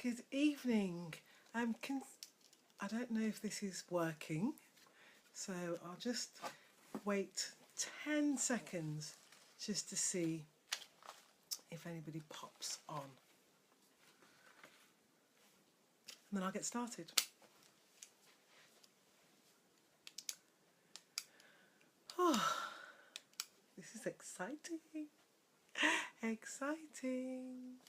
Good evening. I don't know if this is working, so I'll just wait 10 seconds just to see if anybody pops on. And then I'll get started. Oh, this is exciting. Exciting.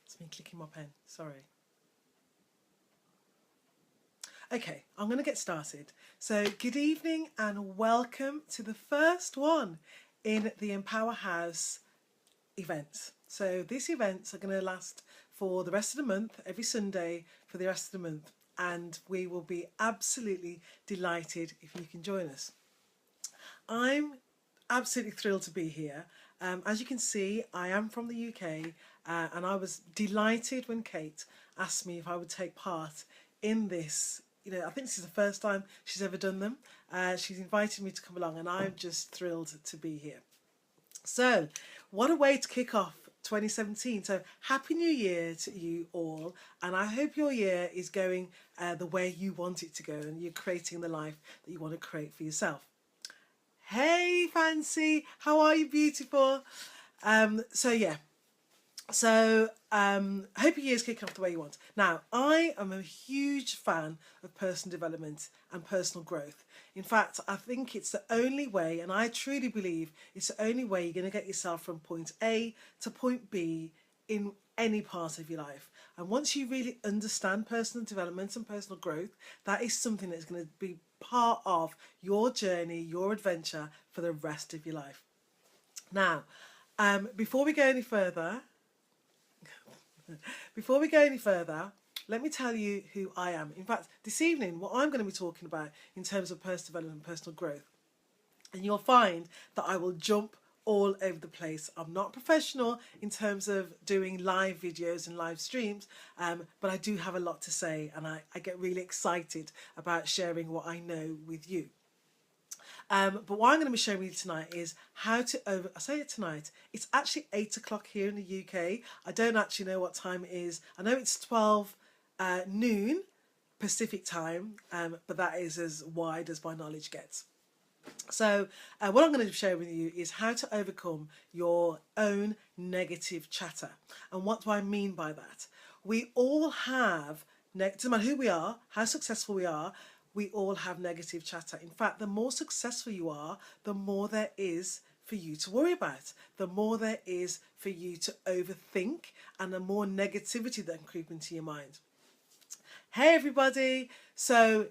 It's me clicking my pen, sorry. Okay, I'm going to get started. So good evening and welcome to the first one in the Empower House events. So these events are going to last for the rest of the month, every Sunday for the rest of the month, and we will be absolutely delighted if you can join us. I'm absolutely thrilled to be here. As you can see, I am from the UK, and I was delighted when Kate asked me if I would take part in this. You know, I think this is the first time she's ever done them. She's invited me to come along, and I'm just thrilled to be here. So, what a way to kick off 2017. So, Happy New Year to you all, and I hope your year is going the way you want it to go, and you're creating the life that you want to create for yourself. Hey Fancy, how are you, beautiful? Hope your year's kicking off the way you want. Now, I am a huge fan of personal development and personal growth. In fact, I think it's the only way, and I truly believe it's the only way you're going to get yourself from point A to point B in any part of your life. And once you really understand personal development and personal growth, that is something that's going to be part of your journey, your adventure for the rest of your life. Now, before we go any further, let me tell you who I am. In fact, this evening, what I'm going to be talking about in terms of personal development and personal growth, and you'll find that I will jump all over the place. I'm not professional in terms of doing live videos and live streams, but I do have a lot to say, and I get really excited about sharing what I know with you. But what I'm going to be showing you tonight is how to I say it tonight, it's actually 8 o'clock here in the UK. I don't actually know what time it is. I know it's 12 noon Pacific time, but that is as wide as my knowledge gets. So what I'm going to share with you is how to overcome your own negative chatter. And what do I mean by that? We all have, doesn't matter who we are, how successful we all have negative chatter. In fact, the more successful you are, the more there is for you to worry about, the more there is for you to overthink, and the more negativity that can creep into your mind. Hey everybody! So,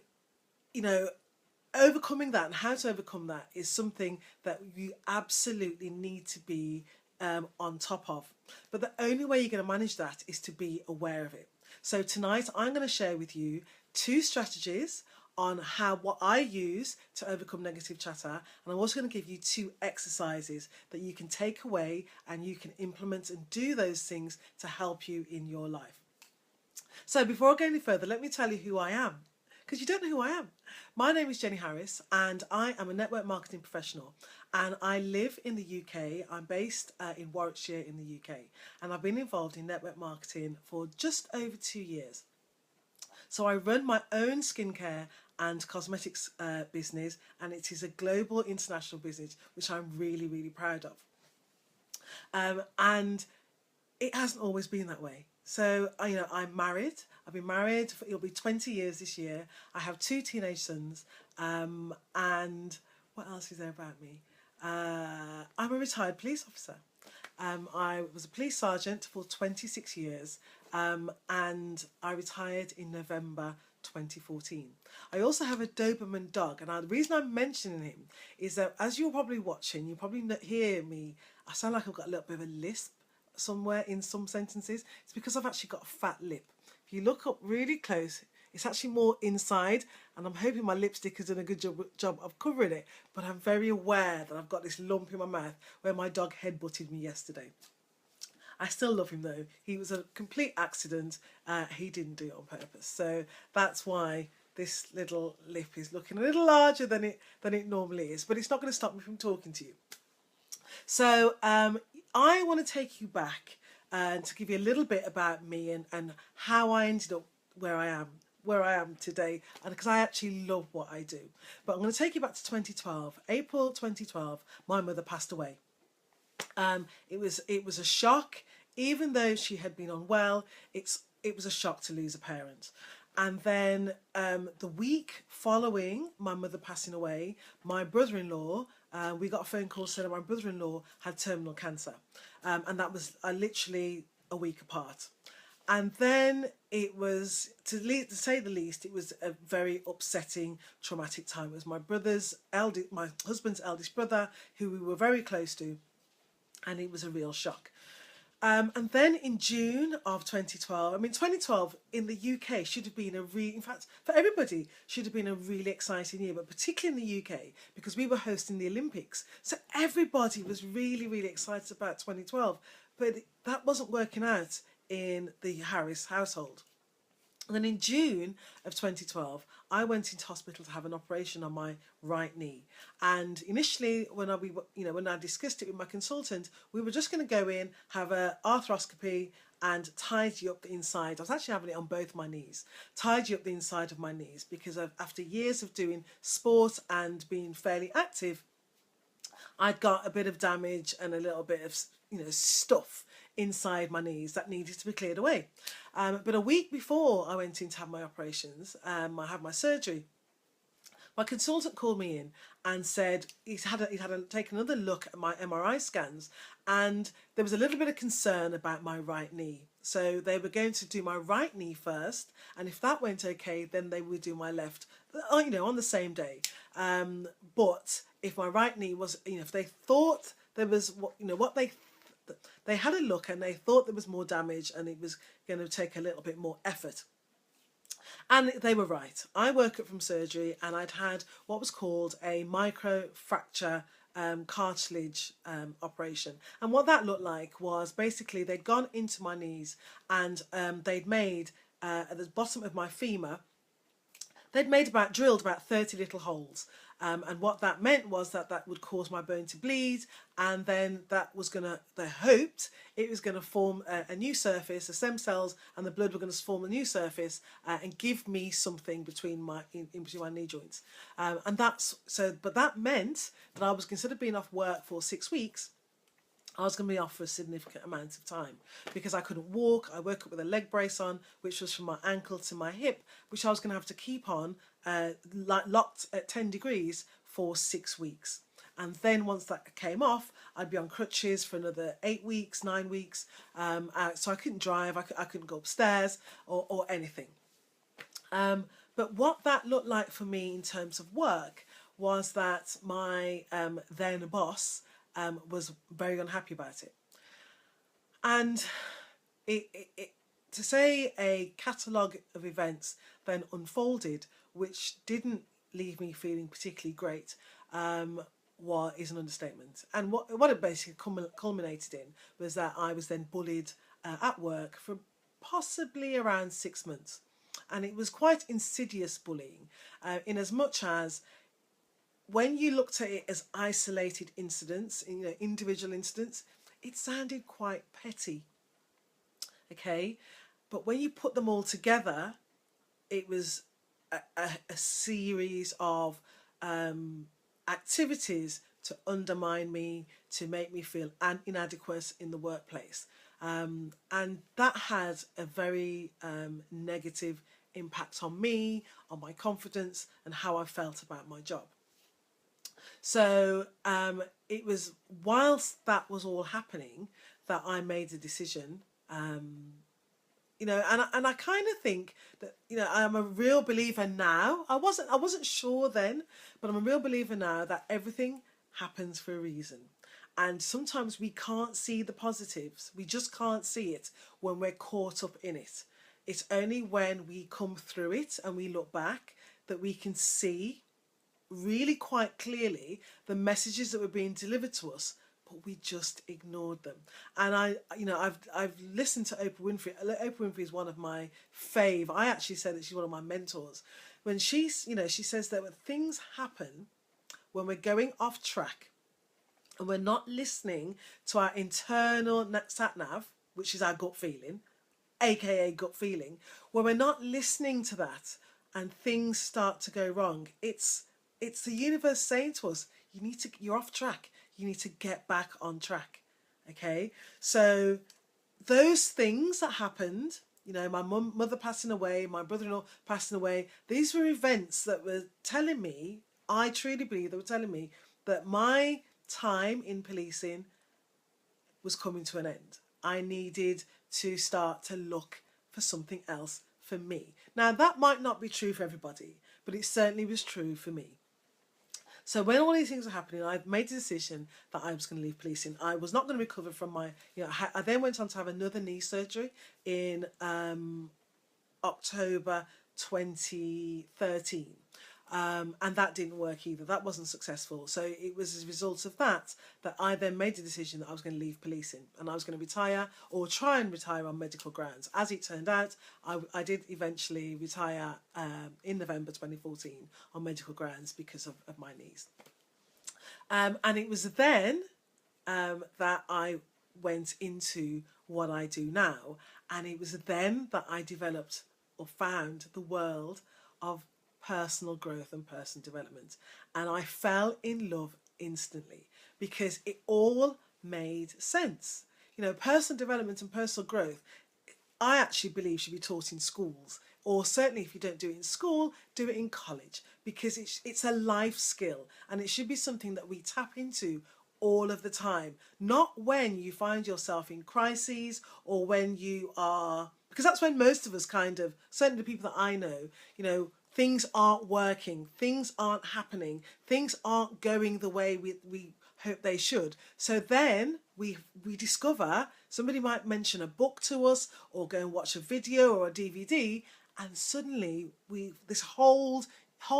overcoming that and how to overcome that is something that you absolutely need to be on top of. But the only way you're going to manage that is to be aware of it. So tonight I'm going to share with you 2 strategies on what I use to overcome negative chatter, and I'm also going to give you 2 exercises that you can take away and you can implement and do those things to help you in your life. So before I go any further, let me tell you who I am, because you don't know who I am. My name is Jenni Harris, and I am a network marketing professional, and I live in the UK. I'm based in Warwickshire in the UK, and I've been involved in network marketing for just over 2 years. So I run my own skincare and cosmetics business, and it is a global international business, which I'm really, really proud of. And it hasn't always been that way. So, I'm married. I've been married it'll be 20 years this year. I have 2 teenage sons. And what else is there about me? I'm a retired police officer. I was a police sergeant for 26 years, and I retired in November 2014. I also have a Doberman dog, and the reason I'm mentioning him is that, as you're probably watching, you probably hear me, I sound like I've got a little bit of a lisp somewhere in some sentences. It's because I've actually got a fat lip. If you look up really close, it's actually more inside, and I'm hoping my lipstick has done a good job of covering it, but I'm very aware that I've got this lump in my mouth where my dog headbutted me yesterday. I still love him though. He was a complete accident. He didn't do it on purpose. So that's why this little lip is looking a little larger than it normally is, but it's not going to stop me from talking to you. So I want to take you back and to give you a little bit about me and how I ended up where I am today, and because I actually love what I do. But I'm going to take you back to 2012, April 2012. My mother passed away. It was a shock, even though she had been unwell. It was a shock to lose a parent. And then the week following my mother passing away, my brother-in-law, we got a phone call saying that my brother-in-law had terminal cancer, and that was literally a week apart. And then it was, to say the least, it was a very upsetting, traumatic time. It was my husband's eldest brother, who we were very close to, and it was a real shock. And then in June of 2012, 2012 in the UK should have been in fact, for everybody, should have been a really exciting year, but particularly in the UK, because we were hosting the Olympics. So everybody was really, really excited about 2012, but that wasn't working out in the Harris household. And then in June of 2012, I went into hospital to have an operation on my right knee. And initially, when I discussed it with my consultant, we were just going to go in, have an arthroscopy and tidy up the inside. I was actually having it on both my knees. Tidy up the inside of my knees because after years of doing sport and being fairly active, I'd got a bit of damage and a little bit of stuff inside my knees that needed to be cleared away. But a week before I went in to have my operations, I had my surgery, my consultant called me in and said he'd taken another look at my MRI scans, and there was a little bit of concern about my right knee. So they were going to do my right knee first, and if that went okay, then they would do my left, on the same day. But if my right knee was, if they thought there was they had a look and they thought there was more damage and it was going to take a little bit more effort. And they were right. I woke up from surgery and I'd had what was called a microfracture cartilage operation. And what that looked like was basically they'd gone into my knees and they'd made, at the bottom of my femur, drilled about 30 little holes. And what that meant was that would cause my bone to bleed, and then they hoped it was going to form a new surface, the stem cells and the blood were going to form a new surface and give me something between in between my knee joints. But that meant that I was considered being off work for 6 weeks. I was going to be off for a significant amount of time because I couldn't walk. I woke up with a leg brace on, which was from my ankle to my hip, which I was going to have to keep on locked at 10 degrees for 6 weeks. And then once that came off, I'd be on crutches for another 8 weeks, 9 weeks. So I couldn't drive, I couldn't go upstairs or anything. But what that looked like for me in terms of work was that my then boss was very unhappy about it. And to say a catalogue of events then unfolded, which didn't leave me feeling particularly great, is an understatement. And what it basically culminated in was that I was then bullied at work for possibly around 6 months. And it was quite insidious bullying, in as much as when you looked at it as isolated incidents, individual incidents, it sounded quite petty. Okay, but when you put them all together, it was a series of activities to undermine me, to make me feel inadequate in the workplace. And that had a very negative impact on me, on my confidence, and how I felt about my job. So it was whilst that was all happening that I made a decision, and I kind of think that, I'm a real believer now. I wasn't sure then, but I'm a real believer now that everything happens for a reason. And sometimes we can't see the positives. We just can't see it when we're caught up in it. It's only when we come through it and we look back that we can see really quite clearly the messages that were being delivered to us, but we just ignored them. And I've listened to Oprah Winfrey. Oprah Winfrey is one of my fave. I actually say that she's one of my mentors. When she says that when things happen, when we're going off track, and we're not listening to our internal sat nav, which is our gut feeling, aka gut feeling, when we're not listening to that and things start to go wrong, it's the universe saying to us, you're off track. You need to get back on track. Okay, so those things that happened, my mother passing away, my brother-in-law passing away, these were events that were telling me, I truly believe they were telling me that my time in policing was coming to an end. I needed to start to look for something else for me. Now, that might not be true for everybody, but it certainly was true for me. So when all these things were happening, I made the decision that I was going to leave policing. I was not going to recover from my, I then went on to have another knee surgery in October 2013. And that didn't work either. That wasn't successful. So it was as a result of that I then made the decision that I was going to leave policing and I was going to retire or try and retire on medical grounds. As it turned out, I did eventually retire in November 2014 on medical grounds because of my knees. And it was then that I went into what I do now. And it was then that I developed or found the world of personal growth and personal development, and I fell in love instantly because it all made sense. Personal development and personal growth, I actually believe should be taught in schools, or certainly if you don't do it in school, do it in college, because it's a life skill and it should be something that we tap into all of the time, not when you find yourself in crises or when you are, because that's when most of us certainly the people that I know, things aren't working, things aren't happening, things aren't going the way we hope they should. So then we discover, somebody might mention a book to us or go and watch a video or a DVD, and suddenly this whole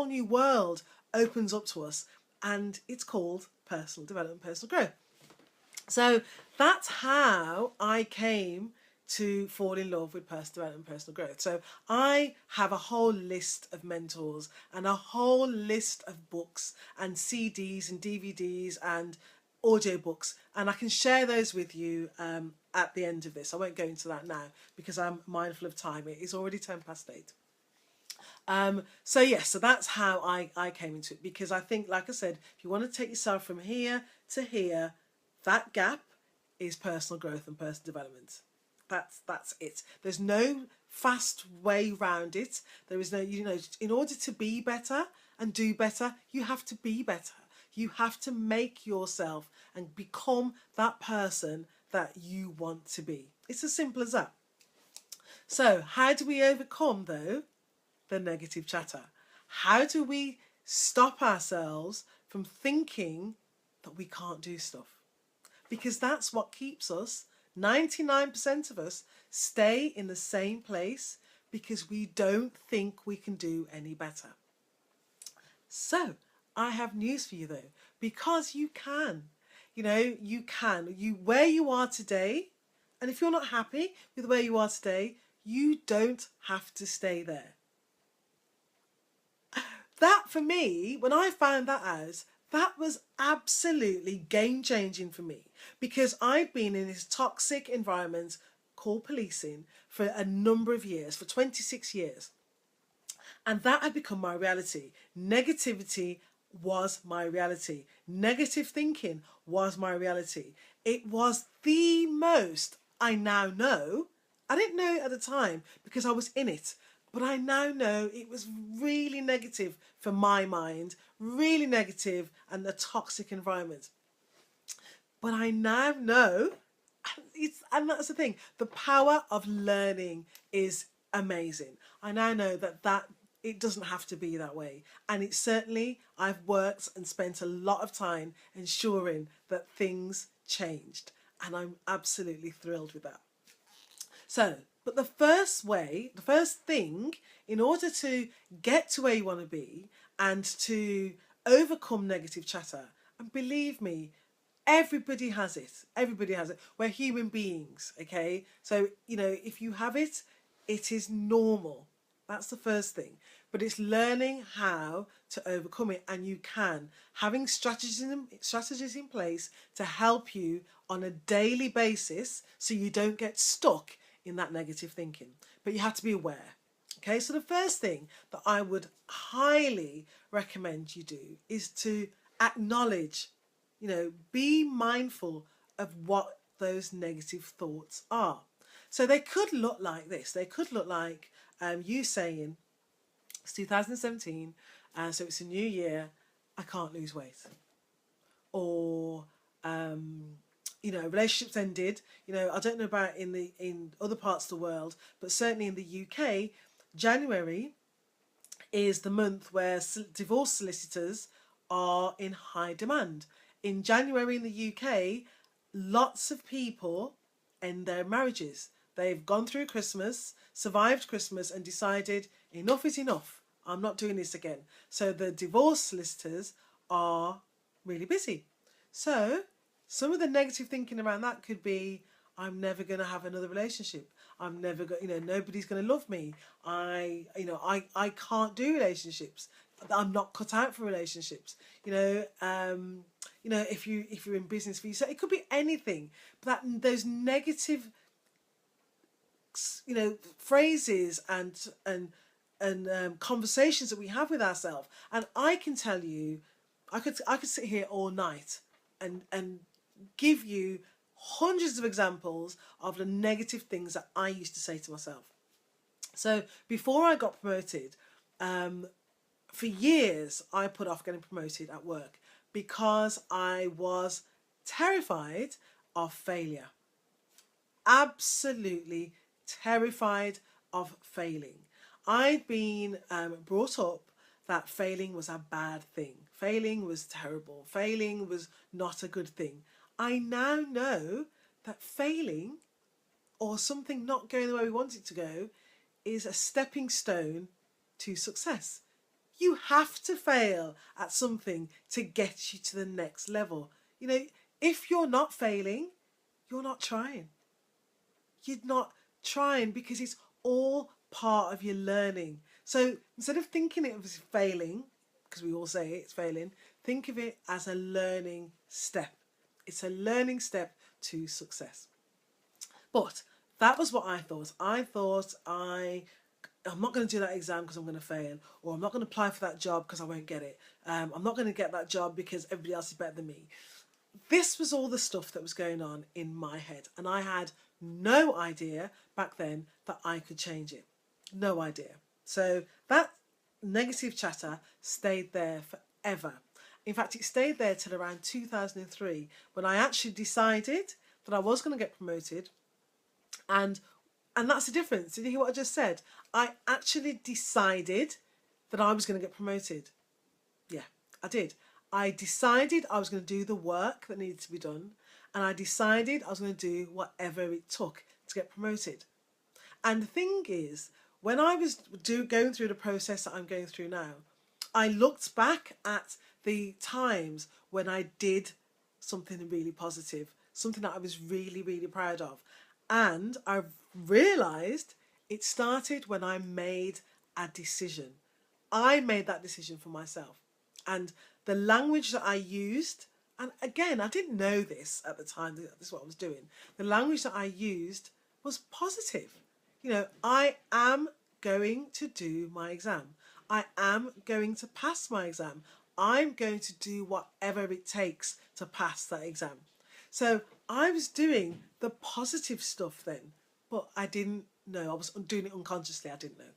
new world opens up to us, and it's called personal development, personal growth. So that's how I came to fall in love with personal development and personal growth. So I have a whole list of mentors and a whole list of books and CDs and DVDs and audiobooks, and I can share those with you at the end of this. I won't go into that now because I'm mindful of time. It is already 8:10. So that's how I came into it, because I think, like I said, if you want to take yourself from here to here, that gap is personal growth and personal development. That's it. There's no fast way round it. There is no, in order to be better and do better, you have to be better. You have to make yourself and become that person that you want to be. It's as simple as that. So how do we overcome, though, the negative chatter? How do we stop ourselves from thinking that we can't do stuff? Because that's what keeps us. 99% of us stay in the same place because we don't think we can do any better. So I have news for you, though, because you can. You can. Where you are today, and if you're not happy with where you are today, you don't have to stay there. That, for me, when I found that out, that was absolutely game-changing for me, because I'd been in this toxic environment called policing for a number of years, for 26 years. And that had become my reality. Negativity was my reality. Negative thinking was my reality. It was the most, I now know, I didn't know it at the time because I was in it, but I now know it was really negative for my mind, really negative and a toxic environment. But I now know, and that's the thing, the power of learning is amazing. I now know that it doesn't have to be that way. And it certainly, I've worked and spent a lot of time ensuring that things changed. And I'm absolutely thrilled with that. So, but the first thing, in order to get to where you want to be and to overcome negative chatter, and believe me, everybody has it. Everybody has it. We're human beings, okay? So, if you have it, it is normal. That's the first thing. But it's learning how to overcome it, and you can. Having strategies in place to help you on a daily basis so you don't get stuck in that negative thinking. But you have to be aware. Okay, so the first thing that I would highly recommend you do is to acknowledge, be mindful of what those negative thoughts are. So they could look like this. They could look like you saying, it's 2017, so it's a new year, I can't lose weight. Or, relationships ended. I don't know about in other parts of the world, but certainly in the UK, January is the month where divorce solicitors are in high demand. In January in the UK, lots of people end their marriages. They've gone through Christmas, survived Christmas, and decided enough is enough. I'm not doing this again. So the divorce solicitors are really busy. So some of the negative thinking around that could be, I'm never going to have another relationship. I'm never going, nobody's going to love me. I can't do relationships. I'm not cut out for relationships. If you're in business for you, so it could be anything. But those negative, phrases and conversations that we have with ourselves. And I can tell you, I could sit here all night and give you hundreds of examples of the negative things that I used to say to myself. So before I got promoted, for years I put off getting promoted at work because I was terrified of failure. Absolutely terrified of failing. I'd been brought up that failing was a bad thing. Failing was terrible. Failing was not a good thing. I now know that failing, or something not going the way we want it to go, is a stepping stone to success. You have to fail at something to get you to the next level. If you're not failing, you're not trying. You're not trying because it's all part of your learning. So instead of thinking it was failing, because we all say it's failing, think of it as a learning step. It's a learning step to success. But that was what I thought. I thought I'm not going to do that exam because I'm going to fail, or I'm not going to apply for that job because I won't get it. I'm not going to get that job because everybody else is better than me. This was all the stuff that was going on in my head, and I had no idea back then that I could change it. No idea. So that negative chatter stayed there forever. In fact, it stayed there till around 2003 when I actually decided that I was going to get promoted. And that's the difference. Did you hear what I just said? I actually decided that I was going to get promoted. Yeah, I did. I decided I was going to do the work that needed to be done, and I decided I was going to do whatever it took to get promoted. And the thing is, when I was going through the process that I'm going through now, I looked back at the times when I did something really positive, something that I was really, really proud of. And I realised it started when I made a decision. I made that decision for myself. And the language that I used, and again, I didn't know this at the time, this is what I was doing. The language that I used was positive. I am going to do my exam. I am going to pass my exam. I'm going to do whatever it takes to pass that exam. So I was doing the positive stuff then, but I didn't know. I was doing it unconsciously. I didn't know.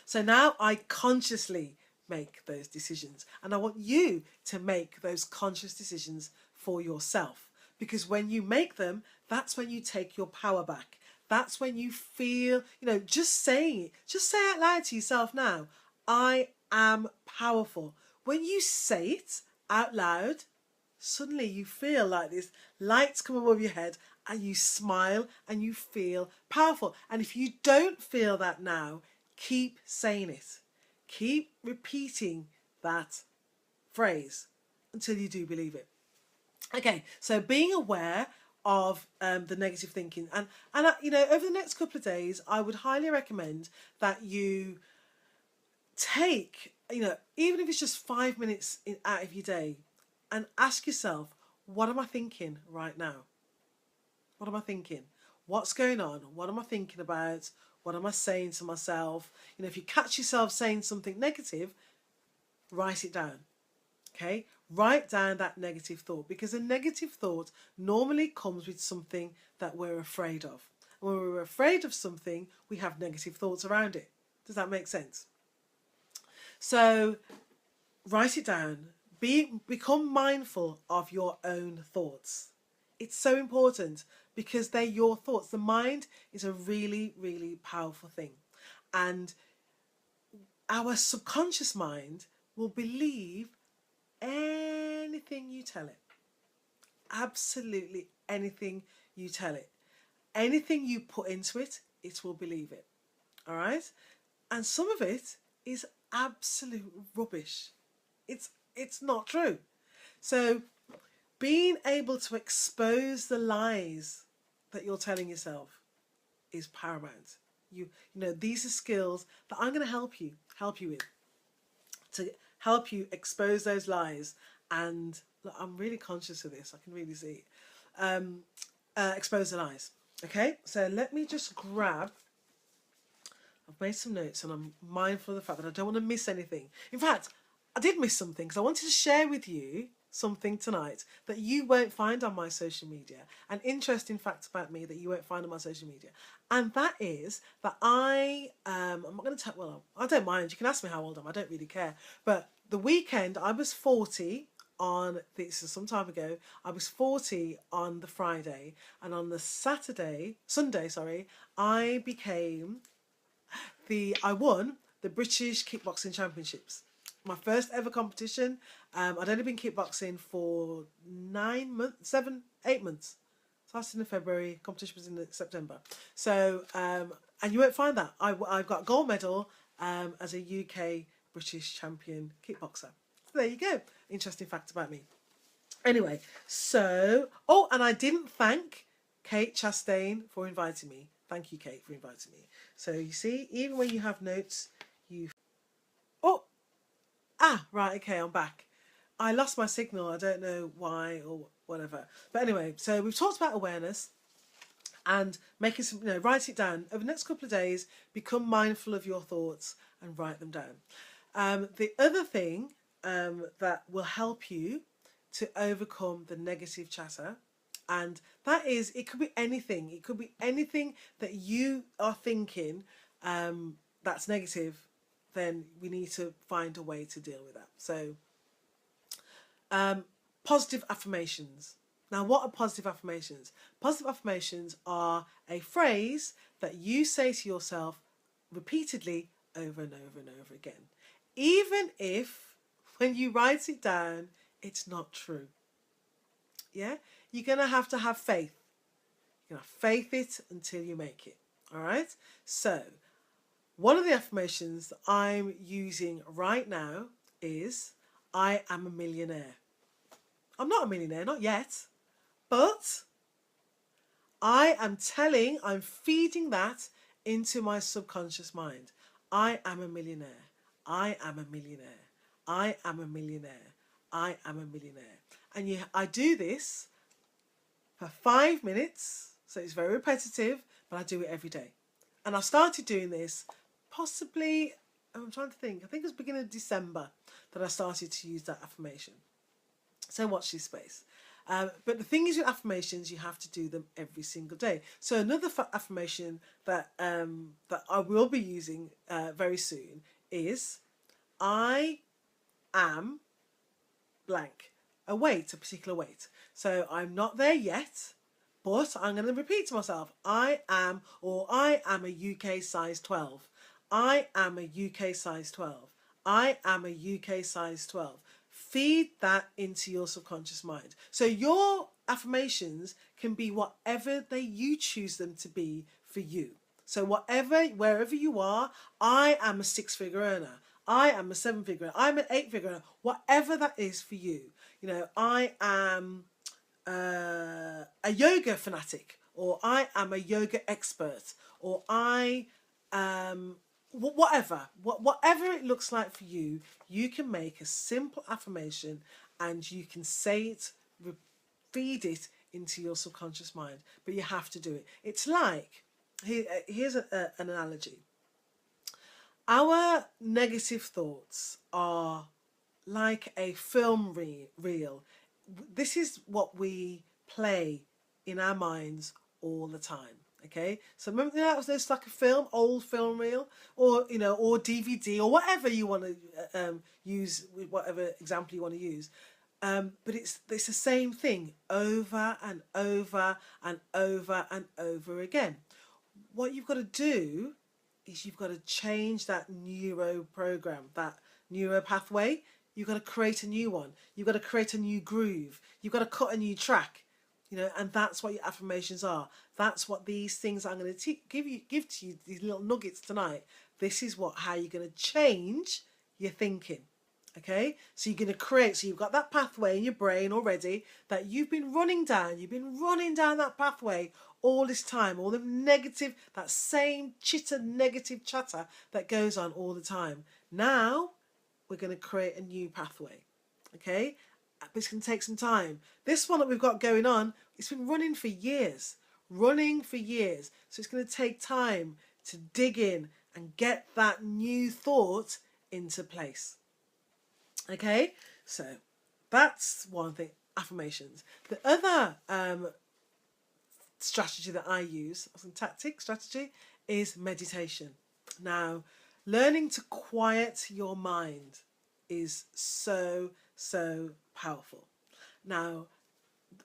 So now I consciously make those decisions. And I want you to make those conscious decisions for yourself. Because when you make them, that's when you take your power back. That's when you feel, just saying it. Just say out loud to yourself now, I am powerful. When you say it out loud, suddenly you feel like this lights come above your head and you smile and you feel powerful. And if you don't feel that now, keep saying it. Keep repeating that phrase until you do believe it. Okay, so being aware of the negative thinking. And you know, over the next couple of days, I would highly recommend that you take, you know, even if it's just 5 minutes out of your day, and ask yourself, what am I thinking right now? What am I thinking? What's going on? What am I thinking about? What am I saying to myself? You know, if you catch yourself saying something negative, write it down. Okay? Write down that negative thought, because a negative thought normally comes with something that we're afraid of. And when we're afraid of something, we have negative thoughts around it. Does that make sense? So write it down. Become mindful of your own thoughts. It's so important because they're your thoughts. The mind is a really, really powerful thing. And our subconscious mind will believe anything you tell it. Absolutely anything you tell it. Anything you put into it, it will believe it. All right? And some of it is absolute rubbish. It's not true. So being able to expose the lies that you're telling yourself is paramount. You know, these are skills that I'm going to help you with, to help you expose those lies. And look, I'm really conscious of this. I can really see it. Expose the lies. Okay, so let me just grab. I've made some notes and I'm mindful of the fact that I don't want to miss anything. In fact, I did miss something because I wanted to share with you something tonight that you won't find on my social media. An interesting fact about me that you won't find on my social media. And that is that I'm not going to tell, well, I don't mind. You can ask me how old I am. I don't really care. But the weekend, I was 40 on, this is some time ago, I was 40 on the Friday. And on the Sunday, I won the British Kickboxing Championships. My first ever competition. I'd only been kickboxing for 8 months. Started in February, competition was in September. So, and you won't find that. I got a gold medal as a UK British champion kickboxer. So there you go. Interesting fact about me. Anyway, so, oh, and I didn't thank Kate Chastain for inviting me. Thank you, Kate, for inviting me. So you see, even when you have notes, right, okay, I'm back. I lost my signal. I don't know why or whatever. But anyway, so we've talked about awareness and making some, write it down. Over the next couple of days, become mindful of your thoughts and write them down. The other thing that will help you to overcome the negative chatter, and that is, it could be anything. It could be anything that you are thinking that's negative. Then we need to find a way to deal with that. So, positive affirmations. Now, what are positive affirmations? Positive affirmations are a phrase that you say to yourself repeatedly over and over and over again. Even if, when you write it down, it's not true. Yeah? You're going to have faith. You're going to faith it until you make it. All right? So, one of the affirmations that I'm using right now is, I am a millionaire. I'm not a millionaire, not yet, but I'm feeding that into my subconscious mind. I am a millionaire. I am a millionaire. I am a millionaire. I am a millionaire. And I do this for 5 minutes, so it's very repetitive, but I do it every day. And I started doing this possibly, I'm trying to think, I think it was beginning of December that I started to use that affirmation. So watch this space. But the thing is with affirmations, you have to do them every single day. So another affirmation that I will be using very soon is, I am blank, a particular weight. So I'm not there yet, but I'm going to repeat to myself, I am a UK size 12. I am a UK size 12. I am a UK size 12. Feed that into your subconscious mind. So your affirmations can be whatever you choose them to be for you. So wherever you are, I am a 6-figure earner. I am a 7-figure earner. I'm an 8-figure earner. Whatever that is for you. I am a yoga fanatic, or I am a yoga expert, or I whatever it looks like for you, you can make a simple affirmation and you can say it, feed it into your subconscious mind, but you have to do it. It's like, here's an analogy. Our negative thoughts are like a film reel. This is what we play in our minds all the time. Okay, so remember that was this like a film, old film reel, or or DVD, or whatever you want to use, whatever example you want to use. But it's the same thing over and over and over and over again. What you've got to do is you've got to change that neuro program, that neuro pathway. You've got to create a new one. You've got to create a new groove. You've got to cut a new track, and that's what your affirmations are. That's what these things I'm going to give to you, these little nuggets tonight. This is how you're going to change your thinking. Okay, so you're going to create, so you've got that pathway in your brain already that you've been running down. You've been running down that pathway all this time, all the negative, that same negative chatter that goes on all the time. Now we're going to create a new pathway. Okay, but it's going to take some time. This one that we've got going on, it's been running for years. So it's going to take time to dig in and get that new thought into place. Okay, so that's one thing, affirmations. The other strategy that I use, strategy, is meditation. Now, learning to quiet your mind is so powerful. Now,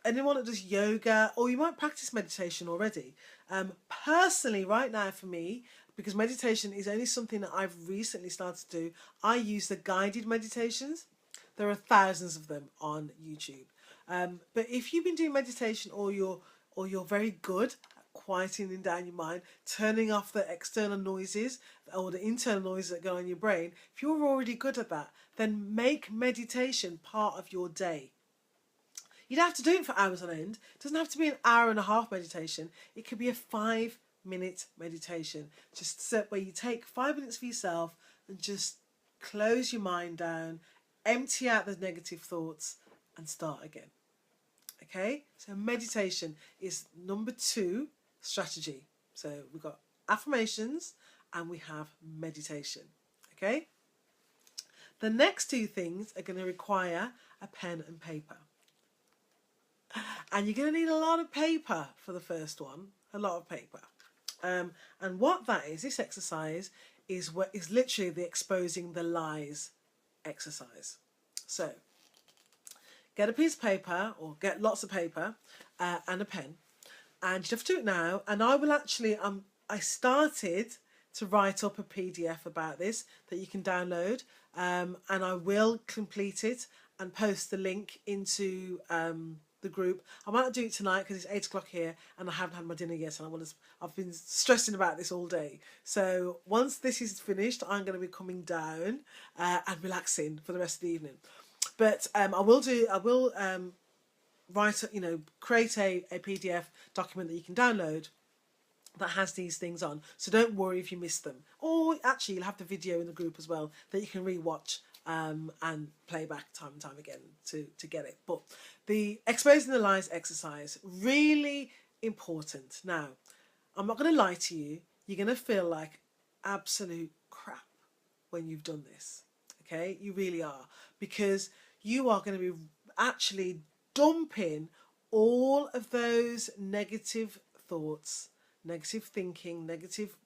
anyone that does yoga, or you might practice meditation already. Personally, right now for me, because meditation is only something that I've recently started to do, I use the guided meditations. There are thousands of them on YouTube. But if you've been doing meditation, or you're very good at quieting down your mind, turning off the external noises or the internal noises that go on in your brain, if you're already good at that, then make meditation part of your day. You don't have to do it for hours on end. It doesn't have to be an hour and a half meditation. It could be a 5-minute meditation. Just where you take 5 minutes for yourself and just close your mind down, empty out the negative thoughts and start again. Okay? So meditation is number 2 strategy. So we've got affirmations and we have meditation. Okay? The next 2 things are going to require a pen and paper. And you're going to need a lot of paper for the first one, a lot of paper. And what that is, this exercise is literally the exposing the lies exercise. So get a piece of paper, or get lots of paper and a pen, and you have to do it now. And I will actually, I started to write up a PDF about this that you can download, and I will complete it and post the link into the group. I might not do it tonight because it's 8 o'clock here and I haven't had my dinner yet, and I've been stressing about this all day. So once this is finished, I'm going to be coming down and relaxing for the rest of the evening. But I will create a PDF document that you can download that has these things on. So don't worry if you miss them. Or actually, you'll have the video in the group as well that you can rewatch and play back time and time again to get it. But the exposing the lies exercise, really important. Now, I'm not going to lie to you. You're going to feel like absolute crap when you've done this. Okay? You really are. Because you are going to be actually dumping all of those negative thoughts, negative thinking, negative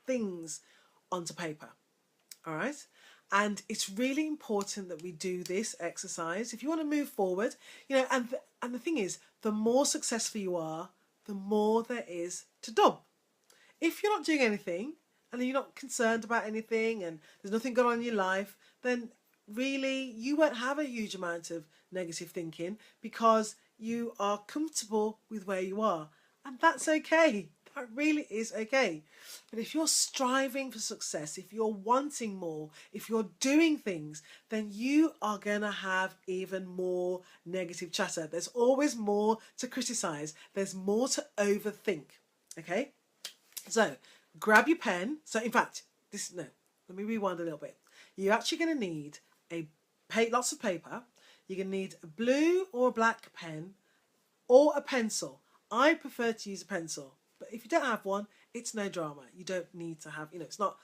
things onto paper. All right? And it's really important that we do this exercise if you want to move forward. And the thing is, the more successful you are, the more there is to dump. If you're not doing anything and you're not concerned about anything and there's nothing going on in your life, then really you won't have a huge amount of negative thinking because you are comfortable with where you are. And that's okay. That really is okay. But if you're striving for success, if you're wanting more, if you're doing things, then you are going to have even more negative chatter. There's always more to criticize. There's more to overthink. Okay? So grab your pen. So in fact, let me rewind a little bit. You're actually going to need lots of paper. You're going to need a blue or a black pen or a pencil. I prefer to use a pencil. But if you don't have one, it's no drama. You don't need to have, it's not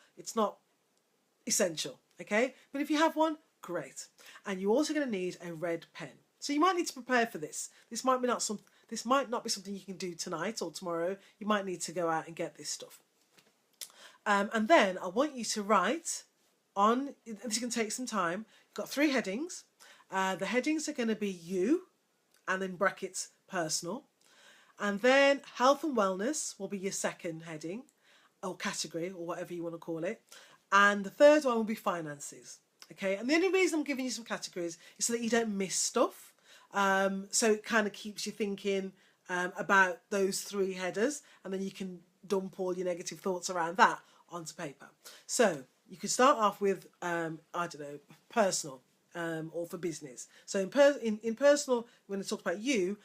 essential, okay? But if you have one, great. And you're also going to need a red pen. So you might need to prepare for this. This might not be something you can do tonight or tomorrow. You might need to go out and get this stuff. And then I want you to write on, this can take some time. You've got 3 headings. The headings are going to be you, and then brackets personal. And then health and wellness will be your second heading or category or whatever you want to call it. And the third one will be finances. Okay. And the only reason I'm giving you some categories is so that you don't miss stuff. So it kind of keeps you thinking about those 3 headers, and then you can dump all your negative thoughts around that onto paper. So you could start off with, personal or for business. So in personal, when I talk about you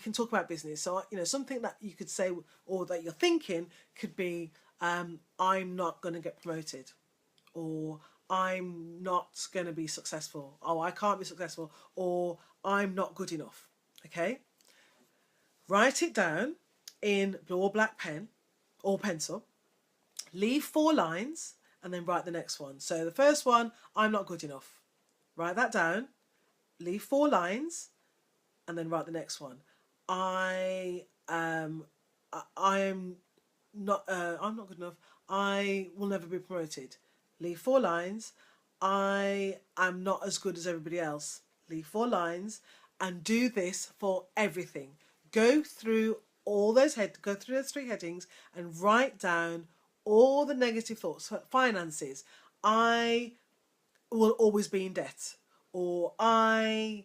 can talk about business. So, something that you could say or that you're thinking could be, I'm not going to get promoted, or I'm not going to be successful. Oh, I can't be successful, or I'm not good enough. Okay. Write it down in blue or black pen or pencil. Leave 4 lines and then write the next one. So the first one, I'm not good enough. Write that down. Leave 4 lines. And then write the next one. I'm not good enough. I will never be promoted. Leave 4 lines. I am not as good as everybody else. Leave 4 lines, and do this for everything. Go through those 3 headings and write down all the negative thoughts. Finances. I will always be in debt, or I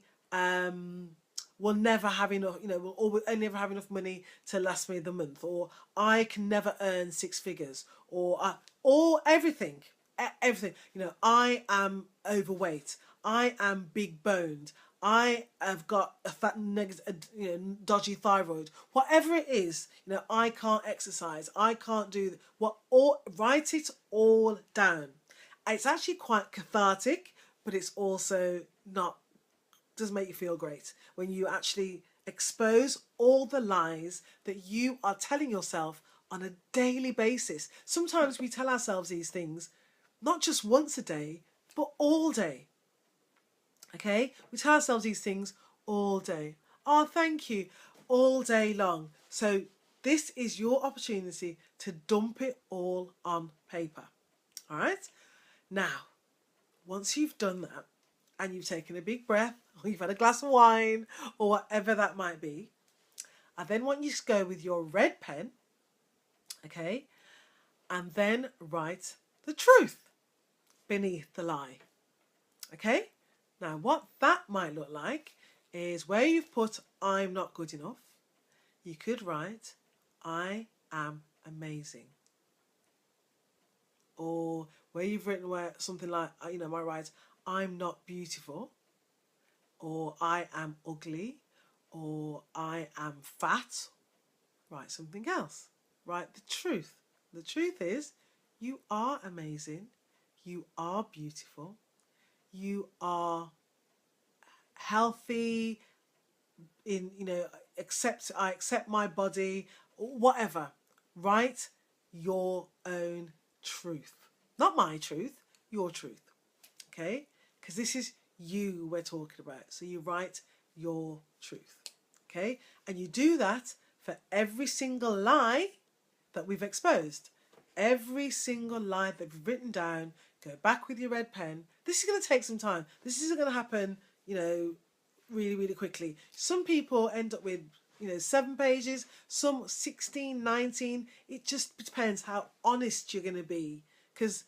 will never have enough, will never have enough money to last me the month, or I can never earn 6 figures, or everything. I am overweight. I am big boned. I have got a fat, dodgy thyroid. Whatever it is, I can't exercise. I can't do write it all down. It's actually quite cathartic, but it's also does make you feel great when you actually expose all the lies that you are telling yourself on a daily basis. Sometimes we tell ourselves these things not just once a day, but all day. Okay? We tell ourselves these things all day. Oh, thank you. All day long. So this is your opportunity to dump it all on paper. All right? Now, once you've done that, and you've taken a big breath, or you've had a glass of wine, or whatever that might be, I then want you to go with your red pen, okay, and then write the truth beneath the lie. Okay? Now, what that might look like is where you've put I'm not good enough, you could write I am amazing. Or where you've written something like, might write I'm not beautiful, or I am ugly, or I am fat. Write something else. Write the truth. The truth is you are amazing. You are beautiful. You are healthy. I accept my body. Whatever. Write your own truth. Not my truth, your truth. Okay? Because this is you we're talking about. So you write your truth. Okay? And you do that for every single lie that we've exposed. Every single lie that we've written down, go back with your red pen. This is going to take some time. This isn't going to happen, really, really quickly. Some people end up with, 7 pages, some 16, 19. It just depends how honest you're going to be. Because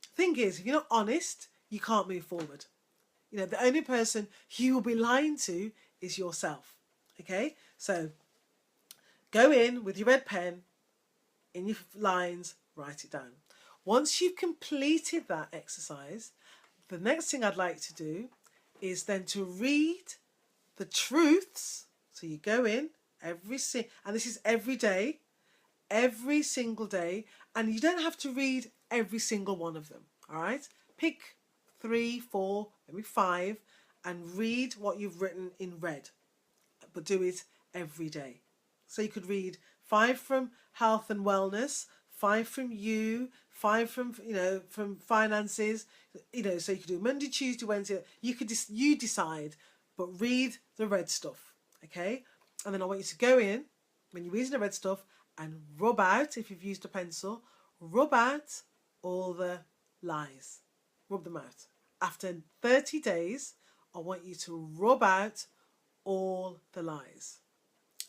the thing is, if you're not honest, you can't move forward. The only person you will be lying to is yourself. Okay? So go in with your red pen in your lines, write it down. Once you've completed that exercise, the next thing I'd like to do is then to read the truths. So you go in and this is every day, every single day, and you don't have to read every single one of them. All right, pick 3, 4, maybe 5, and read what you've written in red, but do it every day. So you could read 5 from health and wellness, 5 from you, 5 from from finances. So you could do Monday, Tuesday, Wednesday. You decide, but read the red stuff, okay? And then I want you to go in when you're reading the red stuff and rub out, if you've used a pencil, rub out all the lies. Rub them out. After 30 days, I want you to rub out all the lies.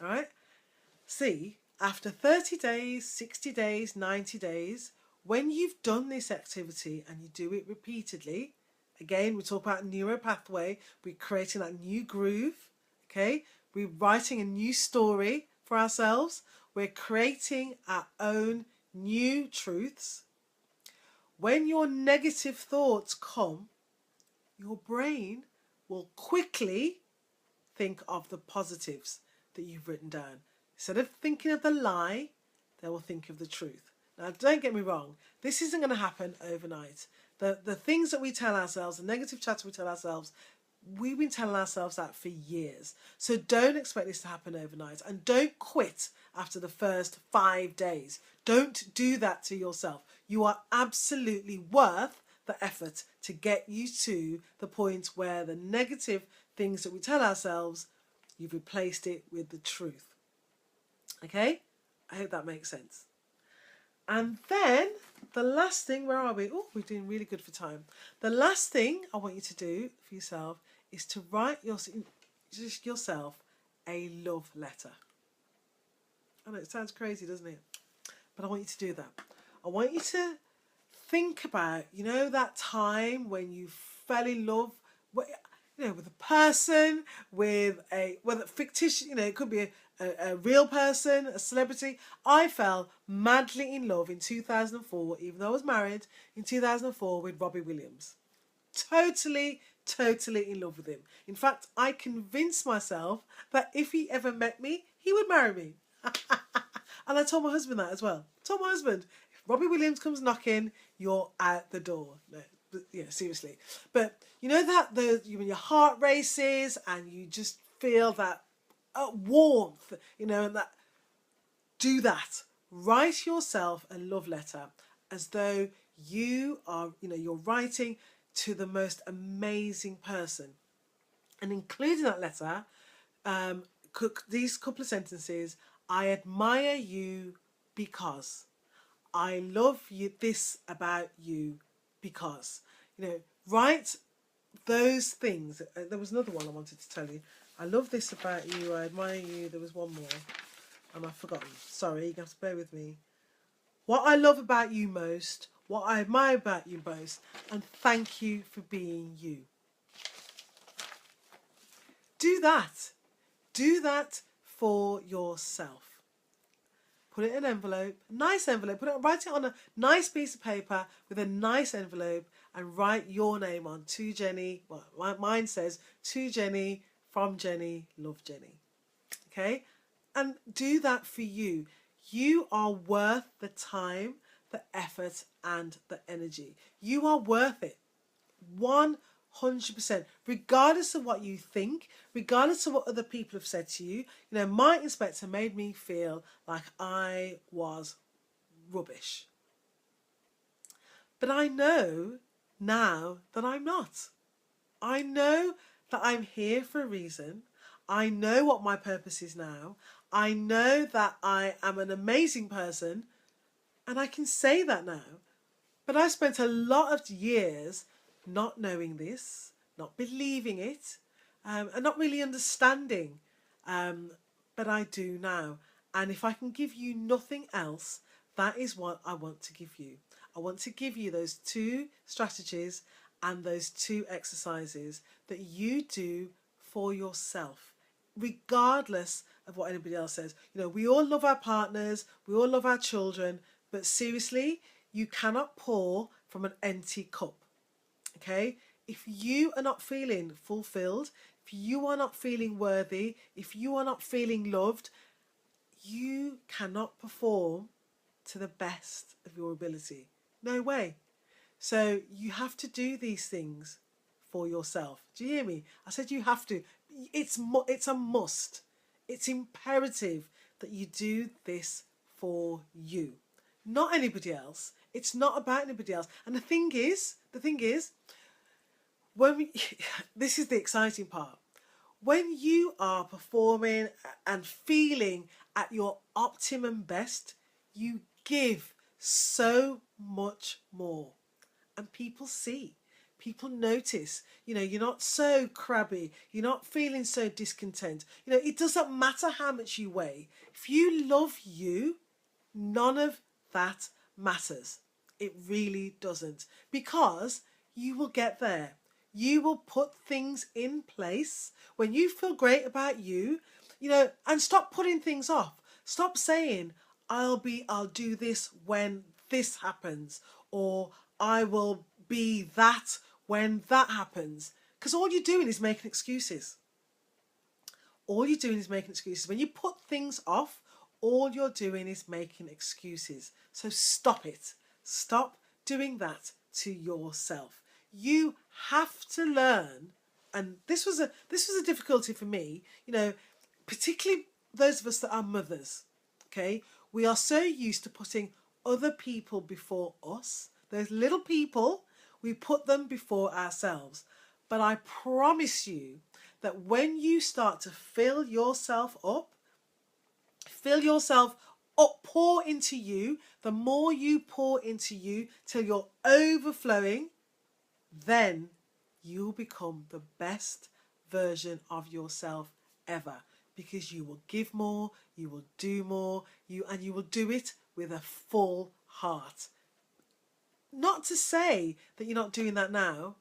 All right? See, after 30 days, 60 days, 90 days, when you've done this activity and you do it repeatedly, again, we talk about neural pathway, we're creating that new groove, okay? We're writing a new story for ourselves. We're creating our own new truths. When your negative thoughts come, your brain will quickly think of the positives that you've written down. Instead of thinking of the lie, they will think of the truth. Now, don't get me wrong, this isn't going to happen overnight. The things that we tell ourselves, the negative chatter we tell ourselves, we've been telling ourselves that for years. So don't expect this to happen overnight, and don't quit after the first 5 days. Don't do that to yourself. You are absolutely worth the effort to get you to the point where the negative things that we tell ourselves, you've replaced it with the truth. Okay? I hope that makes sense. And then the last thing, where are we? Oh, we're doing really good for time. The last thing I want you to do for yourself is to write yourself a love letter. I know it sounds crazy, doesn't it? But I want you to do that. I want you to think about, that time when you fell in love, with a person, with whether fictitious, it could be a real person, a celebrity. I fell madly in love in 2004, even though I was married, in 2004 with Robbie Williams. Totally in love with him. In fact, I convinced myself that if he ever met me, he would marry me. And I told my husband that as well. I told my husband, if Robbie Williams comes knocking, you're out the door. No, but, seriously. But when your heart races and you just feel that warmth, and that, do that. Write yourself a love letter as though you are, you're writing to the most amazing person. And include in that letter, these couple of sentences: I admire you because. I love you, this about you because. Write those things. There was another one I wanted to tell you. I love this about you. I admire you. There was one more and I've forgotten. Sorry, you have to bear with me. What I love about you most, what I admire about you most, and thank you for being you. Do that. Do that for yourself. Put it in an envelope, a nice envelope. Write it on a nice piece of paper with a nice envelope and write your name on. To Jenni. Well, mine says, to Jenni, from Jenni, love Jenni. Okay? And do that for you. You are worth the time, the effort, and the energy. You are worth it. 100%. Regardless of what you think, regardless of what other people have said to you. My inspector made me feel like I was rubbish. But I know now that I'm not. I know that I'm here for a reason. I know what my purpose is now. I know that I am an amazing person, and I can say that now. But I spent a lot of years not knowing this, not believing it, and not really understanding. But I do now. And if I can give you nothing else, that is what I want to give you. I want to give you those 2 strategies and those 2 exercises that you do for yourself regardless of what anybody else says. You know, we all love our partners, we all love our children, but seriously, you cannot pour from an empty cup. Okay? If you are not feeling fulfilled, if you are not feeling worthy, if you are not feeling loved, you cannot perform to the best of your ability. No way. So you have to do these things for yourself. Do you hear me? I said you have to. It's a must. It's imperative that you do this for you, not anybody else. It's not about anybody else. And the thing is, this is the exciting part. When you are performing and feeling at your optimum best, you give so much more. And people see. People notice. You know, you're not so crabby. You're not feeling so discontent. You know, it doesn't matter how much you weigh. If you love you, none of that matters. It really doesn't. Because you will get there. You will put things in place when you feel great about you, you know, and stop putting things off. Stop saying, I'll do this when this happens, or I will be that when that happens. Because all you're doing is making excuses. All you're doing is making excuses. When you put things off, all you're doing is making excuses. So stop it. Stop doing that to yourself. You have to learn, and this was a difficulty for me, you know, particularly those of us that are mothers, okay? We are so used to putting other people before us. Those little people, we put them before ourselves. But I promise you that when you start to fill yourself up, pour into you, the more you pour into you till you're overflowing, then you'll become the best version of yourself ever, because you will give more, you will do more, and you will do it with a full heart. Not to say that you're not doing that now,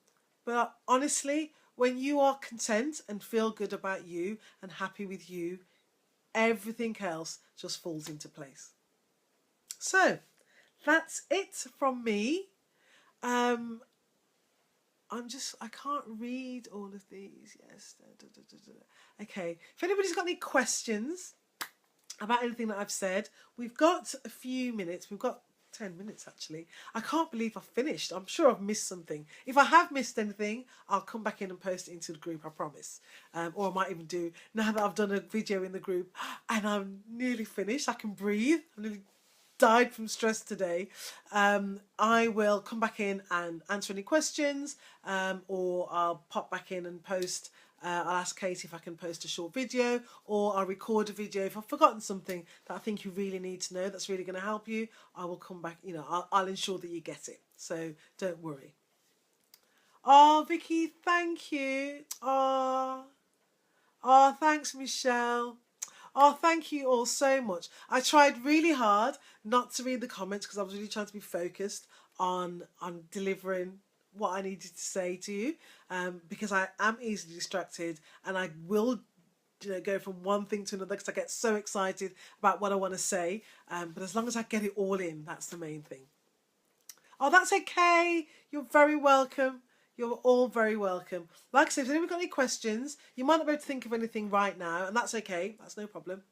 but honestly, when you are content and feel good about you and happy with you, everything else just falls into place. So that's it from me. I can't read all of these. Yes. Okay. If anybody's got any questions about anything that I've said, we've got a few minutes. We've got 10 minutes actually. I can't believe I've finished. I'm sure I've missed something. If I have missed anything, I'll come back in and post it into the group, I promise. Or I might even do, now that I've done a video in the group and I'm nearly finished, I can breathe. I'm nearly died from stress today. I will come back in and answer any questions, or I'll pop back in and post. I'll ask Kate if I can post a short video, or I'll record a video. If I've forgotten something that I think you really need to know that's really going to help you, I will come back, you know, I'll ensure that you get it. So don't worry. Oh, Vicky, thank you. Oh, thanks, Michelle. Oh, thank you all so much. I tried really hard not to read the comments because I was really trying to be focused on delivering what I needed to say to you, because I am easily distracted and I will, you know, go from one thing to another because I get so excited about what I want to say. But as long as I get it all in, that's the main thing. Oh, that's okay. You're very welcome. You're all very welcome. Like I said, if anybody's got any questions, you might not be able to think of anything right now, and that's okay. That's no problem.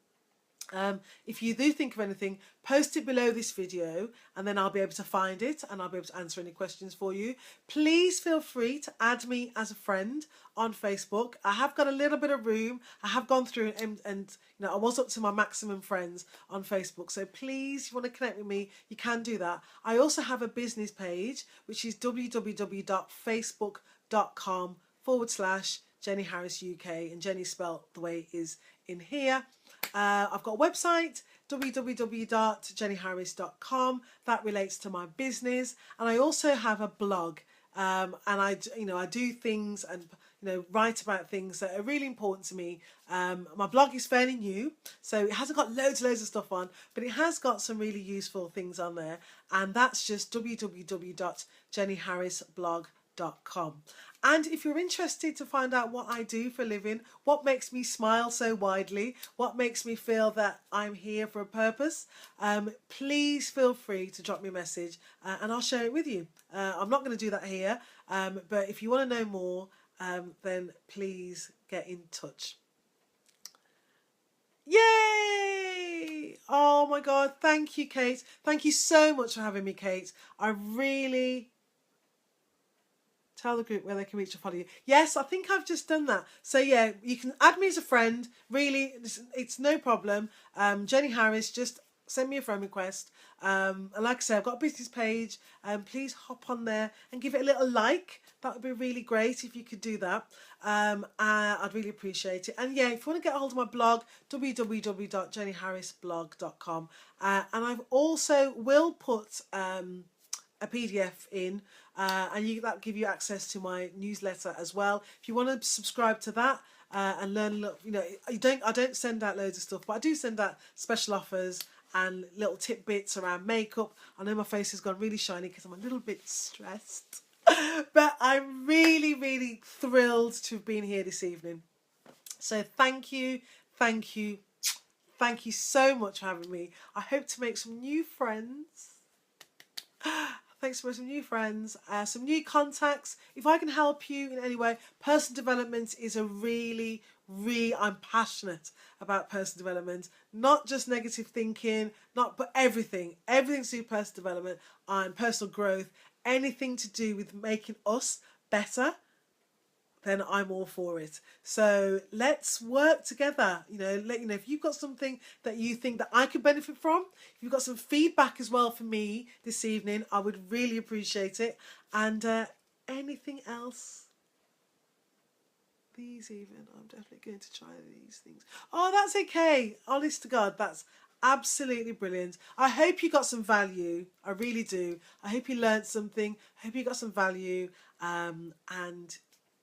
If you do think of anything, post it below this video and then I'll be able to find it and I'll be able to answer any questions for you. Please feel free to add me as a friend on Facebook. I have got a little bit of room. I have gone through and you know, I was up to my maximum friends on Facebook. So please, if you want to connect with me, you can do that. I also have a business page, which is www.facebook.com/Jenni Harris UK, and Jenni spelled the way it is in here. I've got a website, www.jenniharris.com, that relates to my business, and I also have a blog, and I do things and write about things that are really important to me. My blog is fairly new, so it hasn't got loads of stuff on, but it has got some really useful things on there, and that's just www.jenniharrisblog.com. jenniharris.blog.com. And if you're interested to find out what I do for a living, what makes me smile so widely, what makes me feel that I'm here for a purpose, please feel free to drop me a message and I'll share it with you. I'm not going to do that here, but if you want to know more, then please get in touch. Yay! Oh my God, thank you, Kate. Thank you so much for having me, Kate. I really... Tell the group where they can reach and follow you. Yes, I think I've just done that. So yeah, you can add me as a friend. Really, it's no problem. Jenni Harris, just send me a friend request. And like I say, I've got a business page. Please hop on there and give it a little like. That would be really great if you could do that. I'd really appreciate it. And yeah, if you want to get a hold of my blog, www.jenniharrisblog.com. And I've also will put a PDF in, and that'll give you access to my newsletter as well. If you want to subscribe to that and learn, I don't send out loads of stuff, but I do send out special offers and little tidbits around makeup. I know my face has gone really shiny because I'm a little bit stressed, but I'm really, really thrilled to have been here this evening. So thank you so much for having me. I hope to make some new friends. Thanks for some new friends, some new contacts. If I can help you in any way, personal development is I'm passionate about personal development, not just negative thinking, but everything to do with personal development and personal growth, anything to do with making us better, then I'm all for it. So let's work together. If you've got something that you think that I could benefit from, if you've got some feedback as well for me this evening, I would really appreciate it. And anything else, these even, I'm definitely going to try these things. Oh, that's okay. Honest to God, that's absolutely brilliant. I hope you got some value. I really do. I hope you learned something. I hope you got some value. And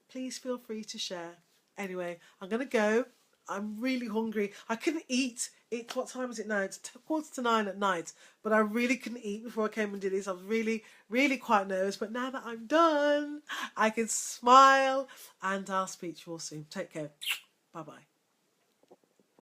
please feel free to share. Anyway, I'm going to go. I'm really hungry. I couldn't eat. What time is it now? It's 8:45 at night. But I really couldn't eat before I came and did this. I was really, really quite nervous. But now that I'm done, I can smile. And I'll speak to you all soon. Take care. Bye-bye.